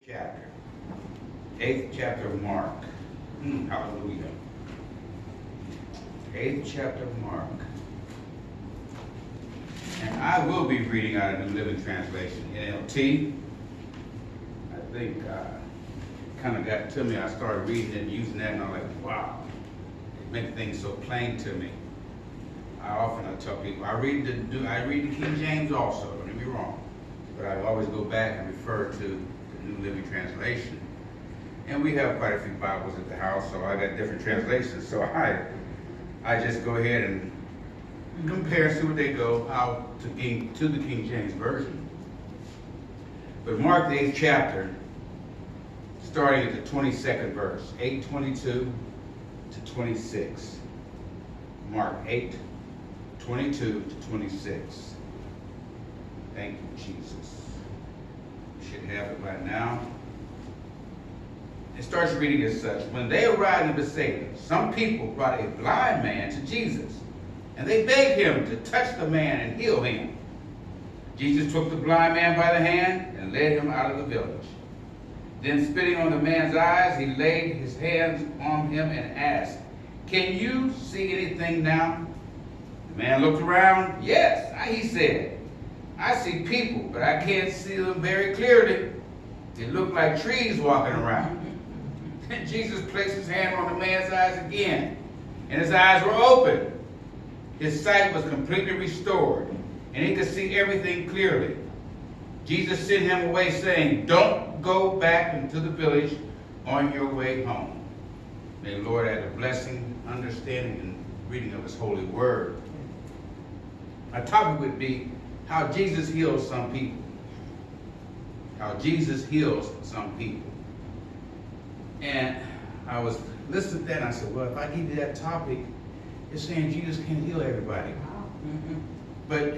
chapter, 8th chapter of Mark. Hallelujah. 8th chapter of Mark. And I will be reading out of New Living Translation, NLT. I think kind of got to me. I started reading it and using that, and I'm like, wow, it makes things so plain to me. I tell people, I read the King James also, don't get me wrong, but I always go back and refer to the New Living Translation. And we have quite a few Bibles at the house, so I got different translations. So I just go ahead and compare, see what they go out to the King James Version. But Mark the 8th chapter, starting at the 22nd verse, 8:22 to 26. Mark 8:22 to 26. Thank you, Jesus. You should have it by now. It starts reading as such. When they arrived in Bethsaida, some people brought a blind man to Jesus, and they begged him to touch the man and heal him. Jesus took the blind man by the hand and led him out of the village. Then, spitting on the man's eyes, he laid his hands on him and asked, "Can you see anything now?" The man looked around. "Yes," he said. "I see people, but I can't see them very clearly. They look like trees walking around." And Jesus placed his hand on the man's eyes again, and his eyes were open. His sight was completely restored, and he could see everything clearly. Jesus sent him away, saying, "Don't go back into the village on your way home." May the Lord add a blessing, understanding, and reading of his holy word. Our topic would be how Jesus heals some people. How Jesus heals some people. And I was listening to that, and I said, well, if I give you that topic, it's saying Jesus can't heal everybody. But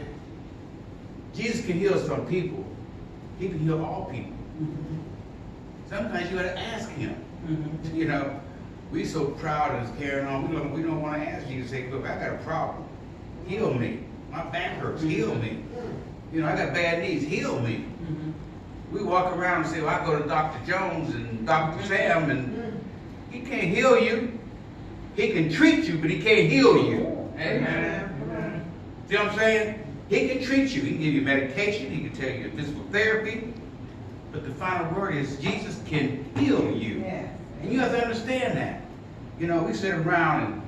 Jesus can heal some people. He can heal all people. Sometimes you got to ask him. You know, we so proud and carrying on. We don't want to ask Jesus, say, look, I got a problem. Heal me. My back hurts. Heal me. You know, I got bad knees. Heal me. We walk around and say, well, I go to Dr. Jones and Dr. Sam, and he can't heal you. He can treat you, but he can't heal you. Amen. See what I'm saying? He can treat you. He can give you medication. He can tell you physical therapy. But the final word is Jesus can heal you. And you have to understand that. You know, we sit around and,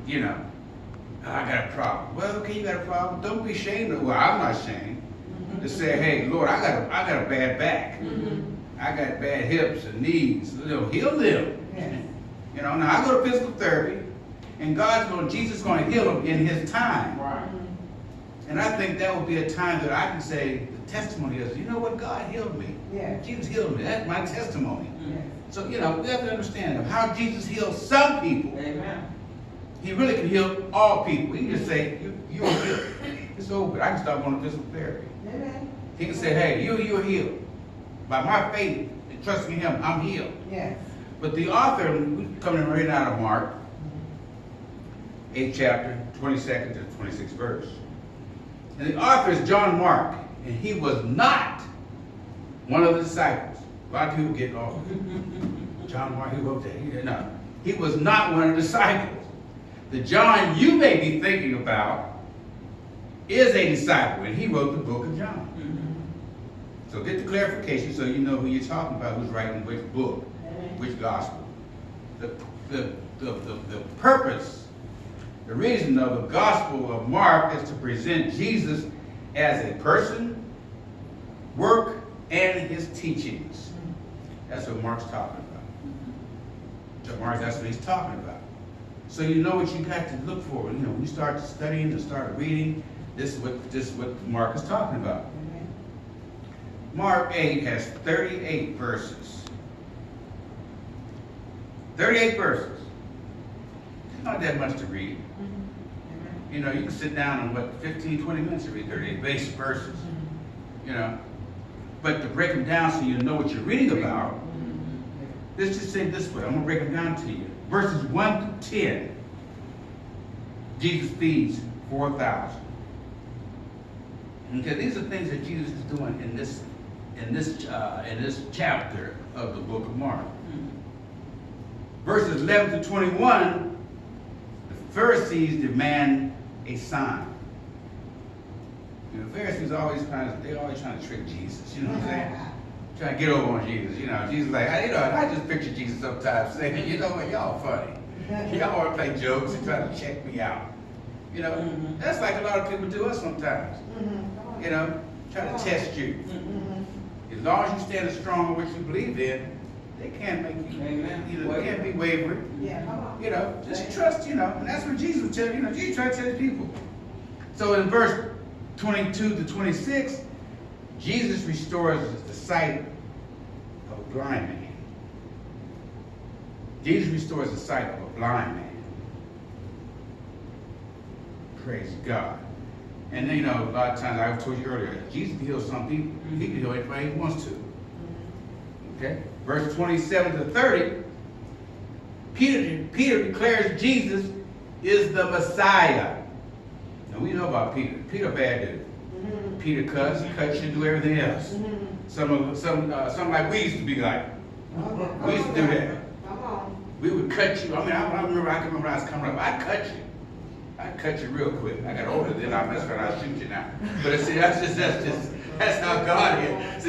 you know, I got a problem. Well, okay, you got a problem. Don't be ashamed of it. Well, I'm not ashamed to say, hey, Lord, I got a bad back. I got bad hips and knees. You know, heal them. You know, now I go to physical therapy, and Jesus is going to heal them in his time. Right. And I think that would be a time that I can say, the testimony is, you know what, God healed me. Jesus healed me. That's my testimony. So, you know, we have to understand how Jesus heals some people. Amen. He really can heal all people. He can just say, you're healed. It's over. I can stop going to physical therapy. Amen. He can say, hey, you're healed. By my faith and trusting him, I'm healed. Yes. But the author, coming right out of Mark, 8th chapter, 22nd to 26th verse. And the author is John Mark, and he was not one of the disciples. A lot of people get off. John Mark, he wrote that. No, he was not one of the disciples. The John you may be thinking about is a disciple, and he wrote the book of John. So get the clarification so you know who you're talking about, who's writing which book, which gospel. The purpose, the reason of the gospel of Mark is to present Jesus as a person, work, and his teachings. That's what Mark's talking about. That's what he's talking about. So you know what you got to look for. You know, when you start studying and start reading, this is what Mark is talking about. Mark 8 has 38 verses. 38 verses. It's not that much to read. You know, you can sit down in 15, 20 minutes to read 38 basic verses. You know. But to break them down so you know what you're reading about, let's just say it this way. I'm going to break them down to you. Verses 1 to 10. Jesus feeds 4,000. Okay, these are things that Jesus is doing in this in this chapter of the book of Mark. Verses 11 to 21, the Pharisees demand a sign. You know, the Pharisees always trying to trick Jesus. You know what I'm saying? Trying to get over on Jesus. You know, Jesus like, I just picture Jesus sometimes saying, you know what, y'all funny. Y'all want to play jokes and try to check me out. You know, that's like a lot of people do us sometimes. You know, try to test you. As long as you stand strong in what you believe in, they can't make you, they can't be wavering. You know, just trust, you know, and that's what Jesus was telling you. Know, Jesus tried to tell the people. So in verse 22 to 26, Jesus restores the sight of a blind man. Jesus restores the sight of a blind man. Praise God. And then, you know, a lot of times, I told you earlier, Jesus can heal some people. He can heal anybody he wants to. Okay? Verse 27 to 30, Peter declares Jesus is the Messiah. Now, we know about Peter. Peter, bad dude. Peter cuts you, do everything else. Some like we used to be like. We used to do that. We would cut you. I mean, I can remember when I was coming up, I'd cut you real quick. I got older, then I messed around, I'd shoot you now. But see, that's how God is.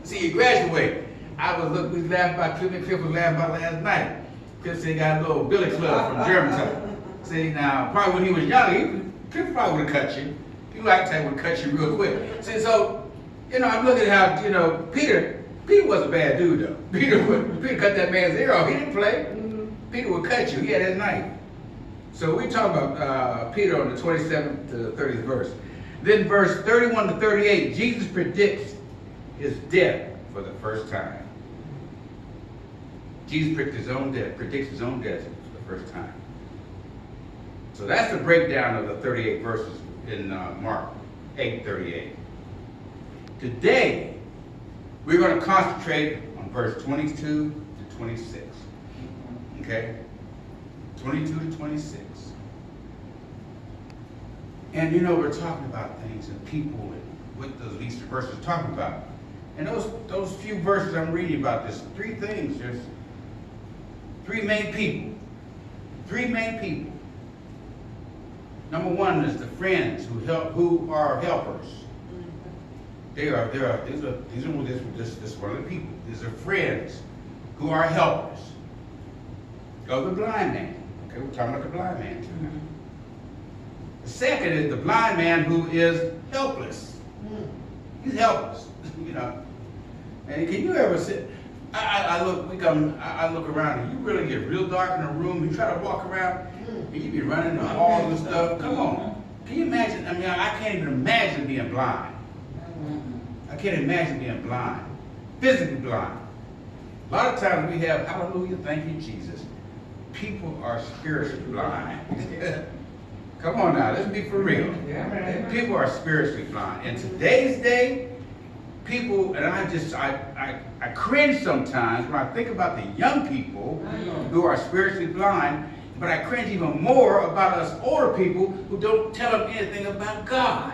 See, you graduate. We laughed about Cliff was laughing about last night. Cliff said he got a little billy club from Germantown. See, now, probably when he was young, Cliff probably would have cut you. He would have cut you real quick. See, so, you know, I'm looking at how, you know, Peter was a bad dude, though. Peter cut that man's ear off. He didn't play. Peter would cut you. He had his knife. So we talk about Peter on the 27th to 30th verse. Then verse 31 to 38, Jesus predicts his death for the first time. Jesus predicts his own death for the first time. So that's the breakdown of the 38 verses in Mark 8:38. Today, we're going to concentrate on verse 22 to 26. Okay? 22 to 26. And you know, we're talking about things and people and what those Easter verses are talking about. And those few verses I'm reading about, there's three things. There's three main people. Three main people. Number one is the friends who are helpers. These are one of the people. These are friends who are helpers of the blind man. Okay, we're talking about the blind man too. The second is the blind man who is helpless. He's helpless, you know. And can you ever sit? I look around and you really get real dark in a room. You try to walk around and you be running the halls and stuff. Come on, can you imagine? I mean, I can't even imagine being blind. I can't imagine being blind, physically blind. A lot of times we have, hallelujah, thank you, Jesus. People are spiritually blind. Come on now, let's be for real. People are spiritually blind. In today's day, people, and I cringe sometimes when I think about the young people who are spiritually blind, but I cringe even more about us older people who don't tell them anything about God.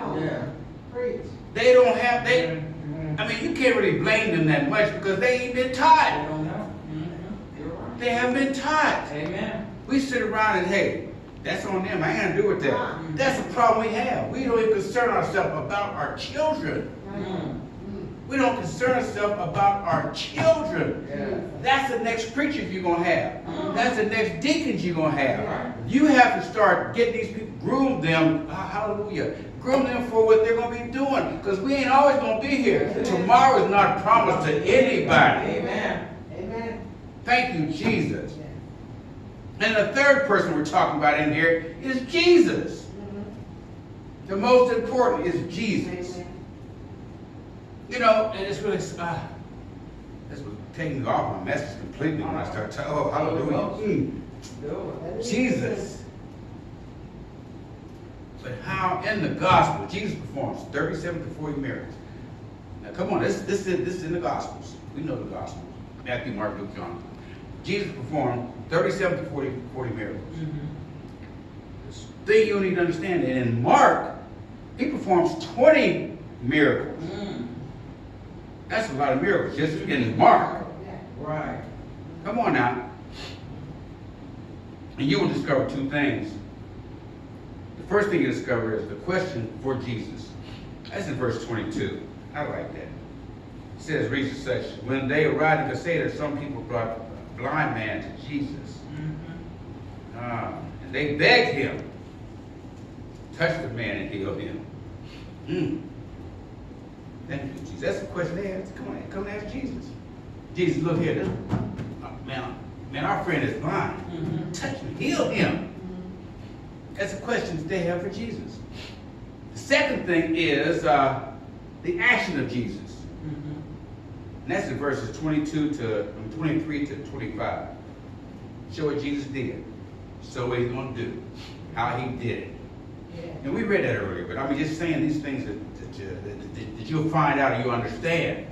They don't have, I mean, you can't really blame them that much because they ain't been taught. They haven't been taught. Amen. We sit around and, hey, that's on them. I ain't gonna do with that. That's the problem we have. We don't even concern ourselves about our children. We don't concern ourselves about our children. That's the next preachers you're gonna have. That's the next deacons you're gonna have. You have to start getting these people, groom them, hallelujah, groom them for what they're gonna be doing. Because we ain't always gonna be here. Tomorrow is not promised to anybody. Amen. Thank you, Jesus. And the third person we're talking about in here is Jesus. The most important is Jesus. You know, and it's really, that's what taking me off my message completely when I start talking, oh, hallelujah. Jesus. But how in the gospel, Jesus performs 37 to 40 miracles. Now come on, this is in the gospels. We know the gospels. Matthew, Mark, Luke, John. Jesus performed 37 to 40 miracles. The thing you need to understand, and in Mark, he performs 20 miracles. That's a lot of miracles just in Mark. Right. Come on now. And you will discover two things. The first thing you discover is the question for Jesus. That's in verse 22. I like that. It says, reads as such, when they arrived in Bethsaida, some people brought a blind man to Jesus. And they begged him, touch the man and heal him. Thank you, Jesus. That's the question they asked. Come and ask Jesus. Jesus, look here. Man, our friend is blind. Touch him, heal him. That's the questions they have for Jesus. The second thing is the action of Jesus. And that's in verses 23 to 25. Show what Jesus did. Show what he's going to do. How he did it. Yeah. And we read that earlier, but I'm just saying these things that you'll find out and you'll understand.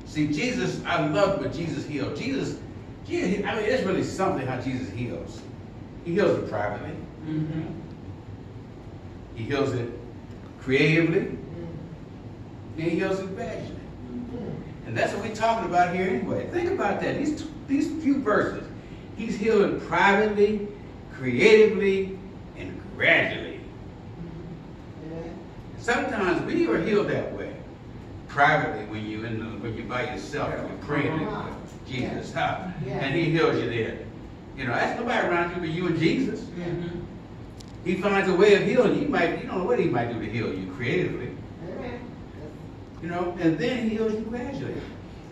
See, Jesus, I love what Jesus healed. Jesus, I mean, it's really something how Jesus heals. He heals it privately. He heals it creatively. And he heals it gradually. And that's what we're talking about here anyway. Think about that. These few verses. He's healing privately, creatively, and gradually. Sometimes we are healed that way. Privately, when you're by yourself and you're praying to Jesus, and he heals you there. You know, that's nobody around you but you and Jesus. He finds a way of healing you. You don't know what he might do to heal you creatively. You know, and then he heals you gradually.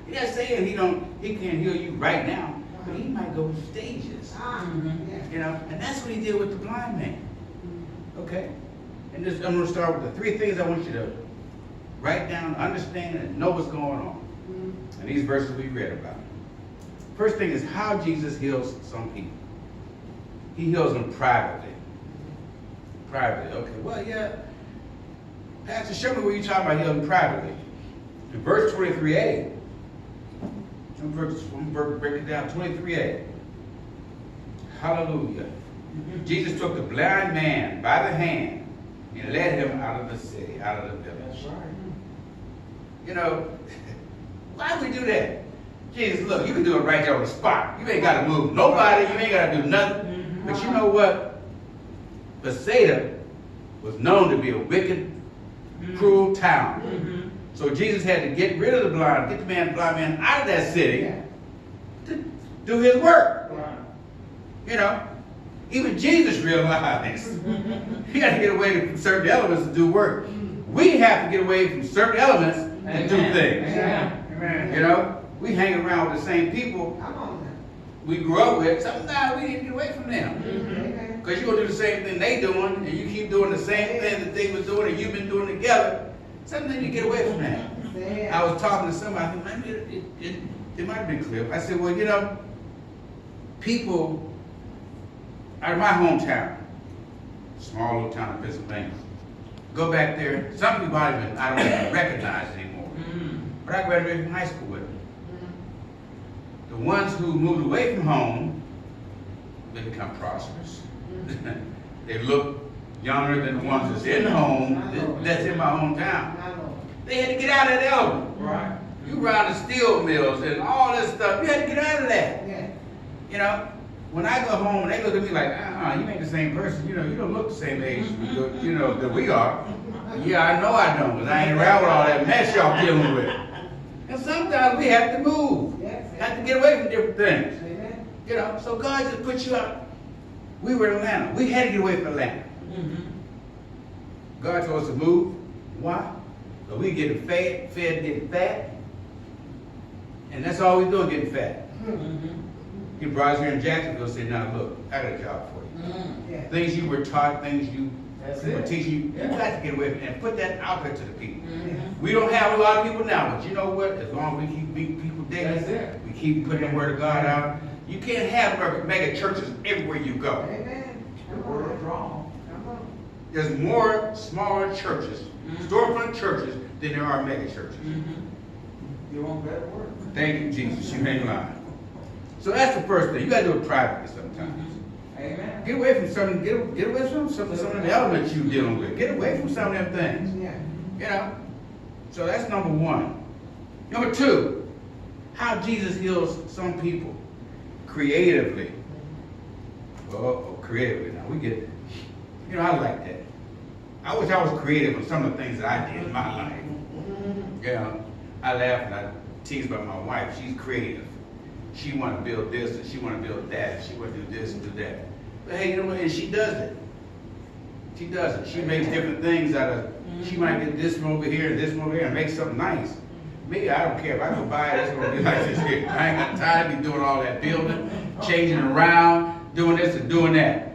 He's not saying he can't heal you right now, but he might go in stages. You know, and that's what he did with the blind man. Okay? And I'm going to start with the three things I want you to write down, understand, and know what's going on. And these verses we read about. First thing is how Jesus heals some people. He heals them privately. Privately, okay. Well, yeah. Pastor, show me where you're talking about healing privately. In verse 23a, I'm going to break it down. 23a. Hallelujah. Jesus took the blind man by the hand and led him out of the city, out of the village. That's right. You know, why do we do that? Jesus, look, you can do it right there on the spot. You ain't got to move nobody. You ain't got to do nothing. But you know what? Bethsaida was known to be a wicked, cruel town. So Jesus had to get rid of the blind man out of that city to do his work. You know, even Jesus realized he had to get away from certain elements to do work. We have to get away from certain elements and do things. Amen. You know, we hang around with the same people we grew up with. Sometimes we need to get away from them. Because you're going to do the same thing they doing, and you keep doing the same thing that they was doing and you've been doing together. Sometimes you get away from that. I was talking to somebody, I think maybe it might have been clear. I said, well, you know, people out of my hometown, small little town in Pennsylvania, go back there, some people I don't even recognize anymore. But I graduated from high school with them. The ones who moved away from home, they become prosperous. They look younger than the ones that's in home, that's in my hometown. They had to get out of that element. Right. You around the steel mills and all this stuff, you had to get out of that. You know, when I go home and they look at me like, you ain't the same person. You know, you don't look the same age, you know, that we are. Yeah, I know I don't, because I ain't around with all that mess y'all dealing with. And sometimes we have to move. Have to get away from different things. You know, so God just put you out. We were in Atlanta. We had to get away from Atlanta. God told us to move. Why? Because we getting fed, getting fat. And that's all we doing, getting fat. He brought us here in Jacksonville and said, now look, I got a job for you. Things you were taught, things you were teaching, you got to get away from and put that out there to the people. We don't have a lot of people now, but you know what? As long as we keep meeting people daily, we keep putting the word of God out. You can't have mega churches everywhere you go. The word is wrong. There's more smaller churches, storefront churches, than there are mega churches. You want better word? Thank you, Jesus. You ain't lying. So that's the first thing. You got to do it privately sometimes. Amen. Get away from some. Get away from some of the elements you're dealing with. Get away from some of them things. You know. So that's number one. Number two, how Jesus heals some people creatively. Well, creatively. Now we get it. You know, I like that. I wish I was creative on some of the things that I did in my life. You know, I laugh and I tease about my wife. She's creative. She want to build this and she want to build that. She want to do this and do that. But hey, you know what? And she does it. She does it. She makes different things out of. She might get this from over here and this from over here and make something nice. Me, I don't care. If I go buy it, it's going to be like this here. I ain't got time to be doing all that building, changing around, doing this and doing that.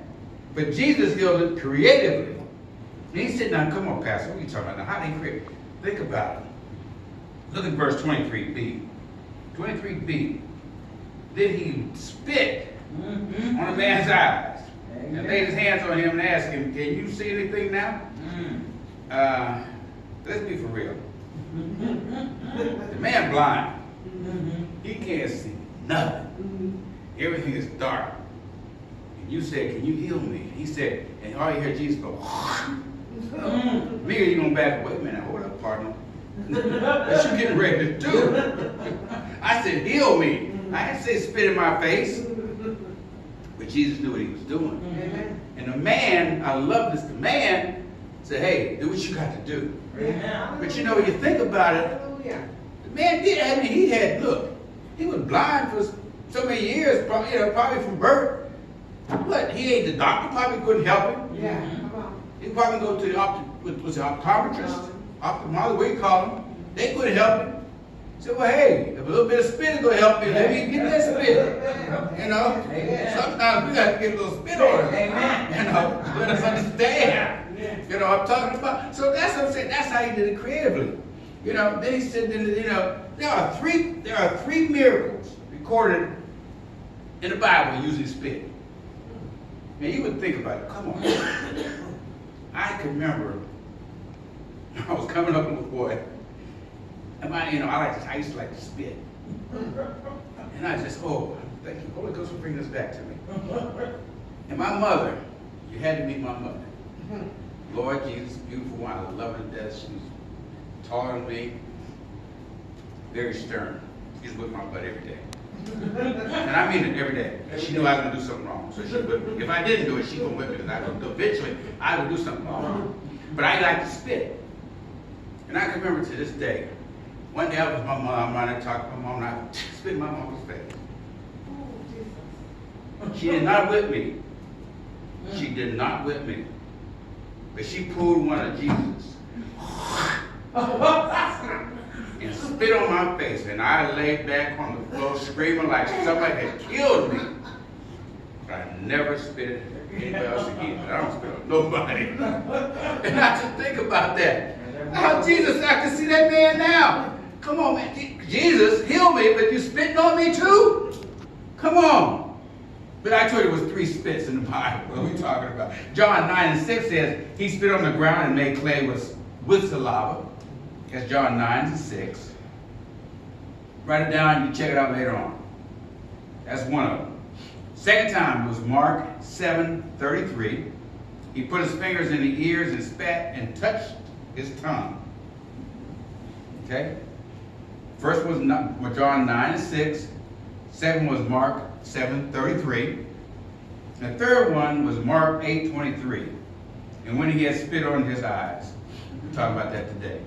But Jesus healed it creatively. And he said, now, come on, Pastor, what are you talking about now? How do you create? Think about it. Look at verse 23b. 23b. Then he spit on a man's eyes and laid his hands on him and asked him, can you see anything now? Let's be for real. The man blind. He can't see nothing. Everything is dark. And you said, can you heal me? He said, and all you hear Jesus go, Nigga, you gonna back away? Wait a minute, hold up, partner. What you getting ready to do? I said, heal me. I didn't say spit in my face. But Jesus knew what he was doing. Amen. And the man, I love this, the man said, hey, do what you got to do. Amen. But you know, when you think about it, the man did, I mean, he had, look, he was blind for so many years, probably, you know, probably from birth. But he ain't the doctor, probably couldn't help him. Yeah, come on. He probably go to the optometrist, ophthalmologist, what you call him. They couldn't help him. He said, well, hey, if a little bit of spit is going to help me, let me get that spit. You know, sometimes we got to get a little spit on it. You know, let us understand. You know what I'm talking about? So that's what I'm saying. That's how he did it creatively. You know, then he said, you know, there are three miracles recorded in the Bible using spit. And you would think about it. Come on. I can remember I was coming up with a boy. And I used to like to spit. And I just, oh, thank you, Holy Ghost, for bringing this back to me. And my mother, you had to meet my mother. Lord Jesus, beautiful one, I love her to death. She was taller than me, very stern. She's with my butt every day. And I mean it every day. She knew I was going to do something wrong. So she would, if I didn't do it, she would whip me. Because eventually, I would do something wrong. But I like to spit. And I can remember to this day, one day I was with my mom, and I talked to my mom, and I spit in my mom's face. She did not whip me. She did not whip me. But she pulled one of Jesus and spit on my face, and I laid back on the floor screaming like somebody had killed me. But I never spit at anybody else again. I don't spit on nobody. And I just think about that. How Jesus, I can see that man now. Come on, man. Jesus, heal me, but you spitting on me too? Come on. But I told you it was 3 spits in the Bible. What are we talking about? John 9:6 says, he spit on the ground and made clay with saliva. That's John 9:6. Write it down, you can check it out later on. That's one of them. Second time was Mark 7:33. He put his fingers in the ears and spat and touched his tongue. Okay? First was John 9:6. Second was Mark 7:33. The third one was Mark 8:23. And when he had spit on his eyes. We're talking about that today.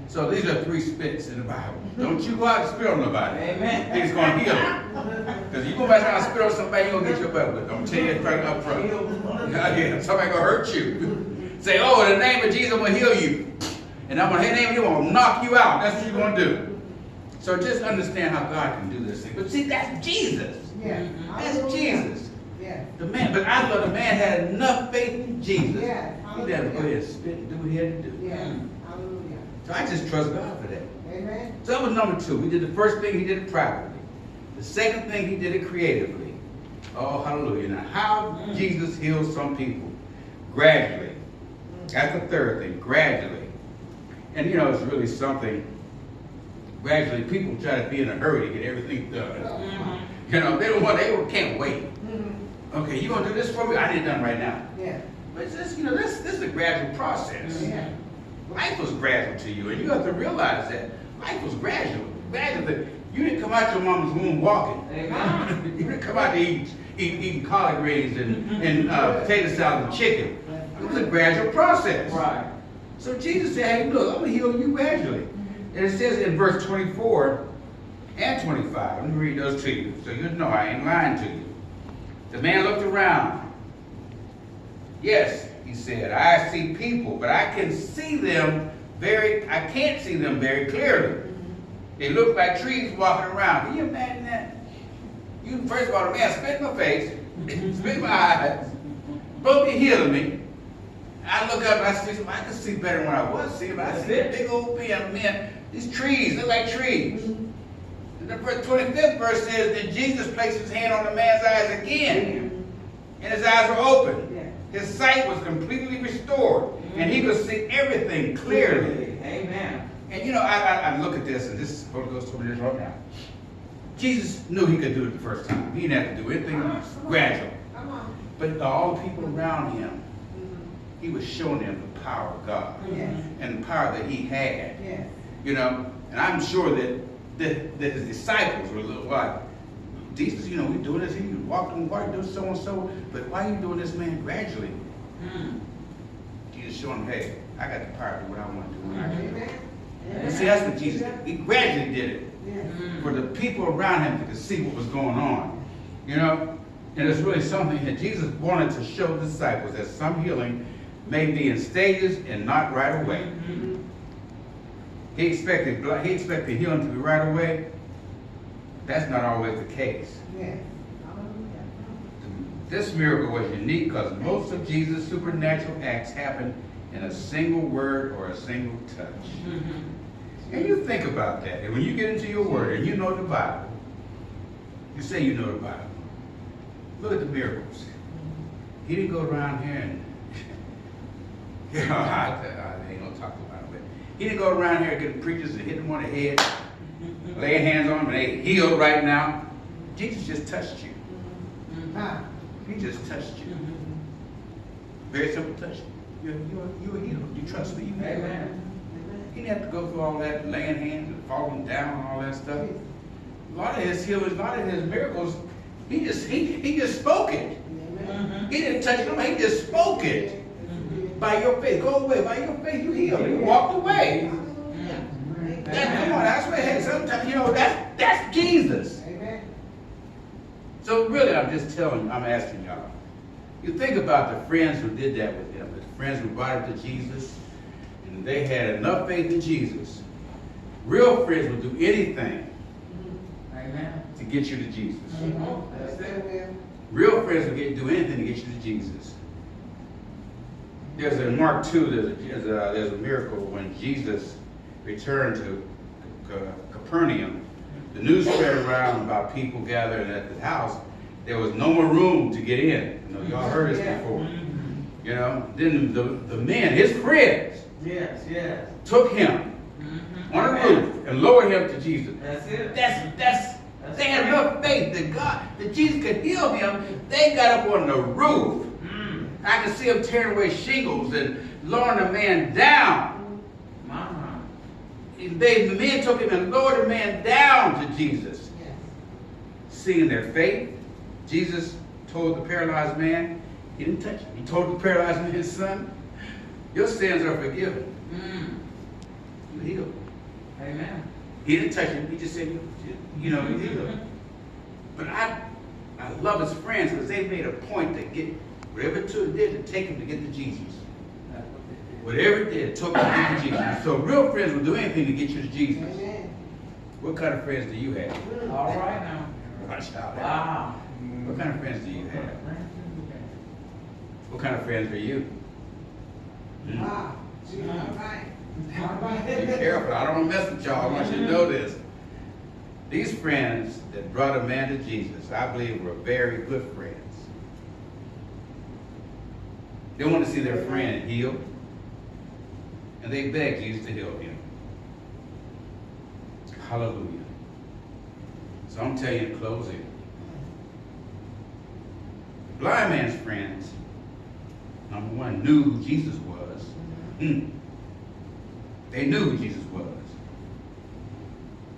So these are 3 spits in the Bible. Don't you go out and spit on nobody. Amen. He's going to heal them. Because you go back and spit on somebody, you're going to get your butt with. I'm telling you it right up front. Yeah, somebody going to hurt you. Say, oh, in the name of Jesus, I'm going to heal you. And I'm going to name you, I'm going to knock you out. That's what you're going to do. So just understand how God can do this thing. But see, that's Jesus. Yeah. That's Jesus. Yeah. The man, but I thought the man had enough faith in Jesus. Yeah. He had to go ahead and spit and do what he had to do. Yeah. Hallelujah. So I just trust God for that. Amen. So that was number 2. We did the first thing, he did it privately. The second thing, he did it creatively. Oh, hallelujah. Now, how Jesus heals some people? Gradually. That's the third thing, gradually. And you know, it's really something. Gradually, people try to be in a hurry to get everything done. You know, they can't wait. Okay, you gonna do this for me? I need it done right now. Yeah. But it's just, you know, this is a gradual process. Yeah. Life was gradual to you, and you have to realize that life was gradual. Imagine that. You didn't come out your mama's womb walking. Amen. You didn't come out to eating collard greens and potato salad and chicken. It was a gradual process. Right. So Jesus said, hey, look, I'm going to heal you gradually. And it says in verse 24 and 25, let me read those to you so you know I ain't lying to you. The man looked around. Yes, he said, I see people, but I can't see them very clearly. They look like trees walking around. Can you imagine that? You, first of all, the man spit in my face, spit in my eyes, broke me, healing me. I look up and I see, I can see better than what I was seeing, but I see a big old man. These trees look like trees. And the 25th verse says that Jesus placed his hand on the man's eyes again, and his eyes were open. His sight was completely restored, and he could see everything clearly. Amen. And you know, I look at this, and this Holy Ghost told me this right now. Jesus knew he could do it the first time. He didn't have to do anything gradual. But all the people around him, he was showing them the power of God and the power that he had. You know, and I'm sure that his disciples were a little like, Jesus, you know, we're doing this, he walked on water, doing so and so, but why are you doing this, man, gradually? Jesus showing them, hey, I got the power to do what I want to do when I can do it. And see, that's what Jesus did. He gradually did it for the people around him to see what was going on. You know, and it's really something that Jesus wanted to show the disciples that some healing may be in stages and not right away. He expected healing to be right away. That's not always the case. This miracle was unique because most of Jesus' supernatural acts happened in a single word or a single touch. And you think about that. And when you get into your word and you know the Bible, you say you know the Bible. Look at the miracles. He didn't go around here and, you know, I ain't gonna talk about it, but he didn't go around here getting preachers and hit them on the head, laying hands on them and they healed right now. Jesus just touched you. He just touched you. Very simple touch. You're healed. You trust me. You Amen. He didn't have to go through all that laying hands and falling down and all that stuff. A lot of his healings, a lot of his miracles, he just spoke it. He didn't touch them. He just spoke it. By your faith, go away. By your faith, you healed. He walked away. Come on, that's what. Hey, sometimes you know that's Jesus. So really, I'm asking y'all. You think about the friends who did that with him, the friends who brought him to Jesus, and they had enough faith in Jesus. Real friends will do anything to get you to Jesus. Real friends will do anything to get you to Jesus. There's in Mark 2, there's a miracle when Jesus returned to Capernaum. The news spread around about people gathering at the house. There was no more room to get in. You know, y'all heard this before. You know, then the men, his friends, took him on a roof and lowered him to Jesus. That's it. They had enough faith that Jesus could heal him. They got up on the roof. I could see them tearing away shingles and lowering the man down. The men took him and lowered the man down to Jesus. Seeing their faith, Jesus told the paralyzed man, he didn't touch him. He told the paralyzed man, his son, your sins are forgiven. You healed. Amen. He didn't touch him. He just said, you know, he healed. But I love his friends because they made a point to get whatever it did to take him to get to Jesus. Whatever it did, it took him to get to Jesus. So real friends will do anything to get you to Jesus. Amen. What kind of friends do you have? All right now. Watch out. Wow. What kind of friends do you have? What kind of friends are you? Wow. All right. Be careful. I don't want to mess with y'all. I want you to know this. These friends that brought a man to Jesus, I believe, were very good friends. They want to see their friend healed, and they begged Jesus to heal him. Hallelujah. So I'm telling you in closing, the blind man's friends, number one, knew who Jesus was. They knew who Jesus was.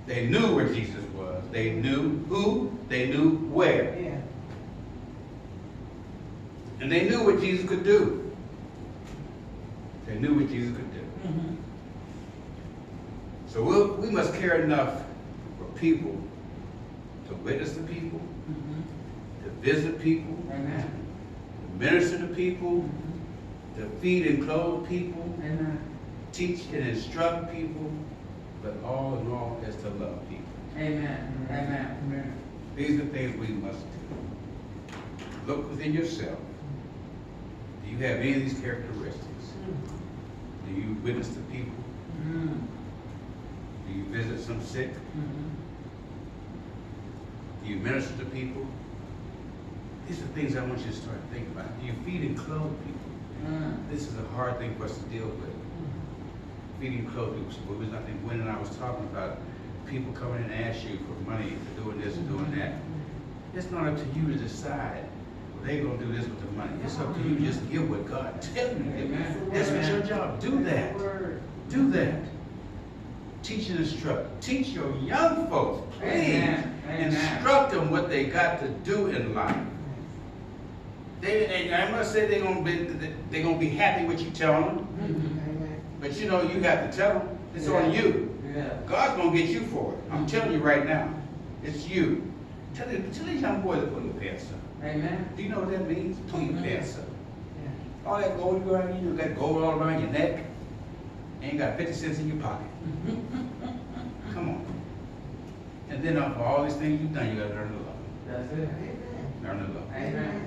They knew where Jesus was. They knew who. They knew where. Yeah. And they knew what Jesus could do. They knew what Jesus could do. Mhm. So we must care enough for people to witness to people, Mhm. to visit people, Amen. to minister to people, Mhm. to feed and clothe people, Amen. teach and instruct people, but all in all is to love people. Amen. Amen. Amen. These are things we must do. Look within yourself. Do you have any of these characteristics? Do you witness to people? Mhm. Do you visit some sick? Mhm. Do you minister to people? These are things I want you to start thinking about. Do you feed and clothe people? Mhm. This is a hard thing for us to deal with. Feeding and clothing people. I think Gwen and I was talking about people coming in and ask you for money for doing this and doing that. It's not up to you to decide. Well, they're going to do this with the money. It's up to you. Just give what God tells you to give. Amen. That's what your job. Do that. Word. Do that. Teach and instruct. Teach your young folks, please. Amen. Amen. Instruct them what they got to do in life. I must say they're gonna be happy with you telling them, Mhm. Amen. but you know you got to tell them. It's on you. Yeah. God's gonna get you for it. I'm telling you right now. It's you. Tell these young boys to pull your pants up. Amen. Do you know what that means? Pull your pants up. Yeah. All that gold you got, you got gold all around your neck. Ain't got 50 cents in your pocket. Come on. And then for all these things you've done, you gotta learn to love. That's it. Amen. Learn to love. Amen.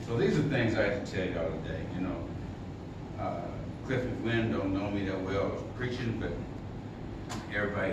So these are things I had to tell y'all today, you know. Cliff and Gwen don't know me that well. I was preaching, but everybody